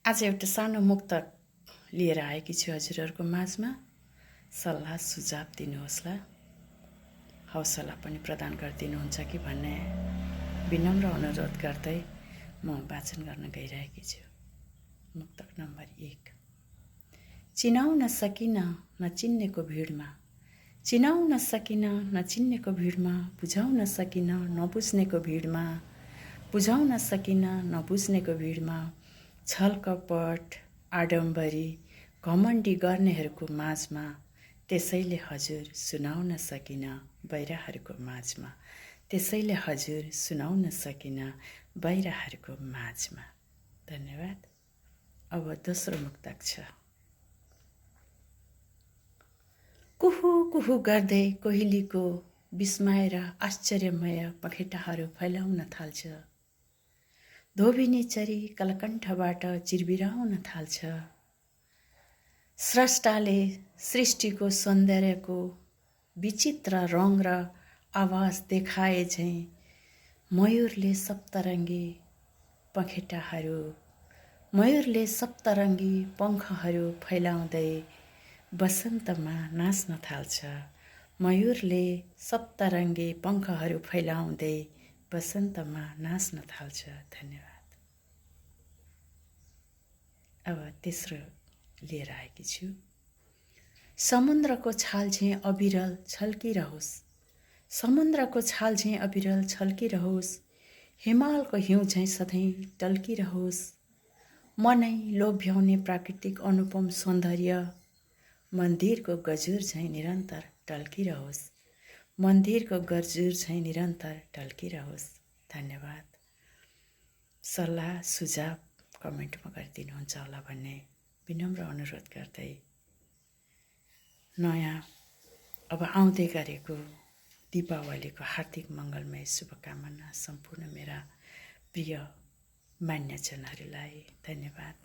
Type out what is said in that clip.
आज एउटा सानो मुक्तक लिएर आएकी छु हजुरहरूको माझमा। सल्लाह सुझाव दिनुहोस् ल, हौसला पनि प्रदान गरिदिनुहुन्छ कि भन्ने विनम्र अनुरोध गर्दै म वाचन गर्न गइरहेकी छु। मुक्तक नम्बर 1। चिनाउन सकिन नचिन्नेको भिडमा, चिनाउन सकिन नचिन्नेको भिडमा, बुझाउन सकिन नबुझ्नेको भिडमा, बुझाउन सकिन नबुझ्नेको भिडमा, छल कपट आडम्बरी घमण्डी गर्नेहरूको माझमा, त्यसैले हजुर सुनाउन सकिन बैराहरूको माझमा, त्यसैले हजुर सुनाउन सकिन बैराहरूको माझमा। धन्यवाद। अब दोस्रो मुक्तक छ। कुहु कुहु गर्दै कोइलीको विस्मय र आश्चर्यमय पखेटाहरू फैलाउन थाल्छ। धोबिनी चरी कलकण्ठबाट चिरबिराउन थाल्छ। स्रष्टाले सृष्टिको सौन्दर्यको विचित्र रङ र आवाज देखाए झैँ मयूरले सप्तरङ्गी पङ्खहरू फैलाउँदै वसन्तमा नाच्न थाल्छ। मयूरले सप्तरङ्गी पङ्खहरू फैलाउँदै वसन्तमा नाच्न थाल्छ। धन्यवाद। अब तेस्रो लिएर आएकी छु। समुद्रको छाल झैँ अविरल छल्किरहोस्, समुद्रको छाल झैँ अविरल छल्किरहोस्, हिमालको हिउँ झैँ सधैँ टल्किरहोस्, मनै लोभ्याउने प्राकृतिक अनुपम सौन्दर्य मन्दिरको गजुर झैँ निरन्तर टल्किरहोस्, मन्दिरको गजुर झैँ निरन्तर टल्किरहोस्। धन्यवाद। सल्लाह सुझाव कमेन्टमा गरिदिनुहुन्छ होला भन्ने विनम्र अनुरोध गर्दै नयाँ अब आउँदै गरेको दीपावलीको हार्दिक मङ्गलमय शुभकामना सम्पूर्ण मेरा प्रिय मान्यजनहरूलाई। धन्यवाद।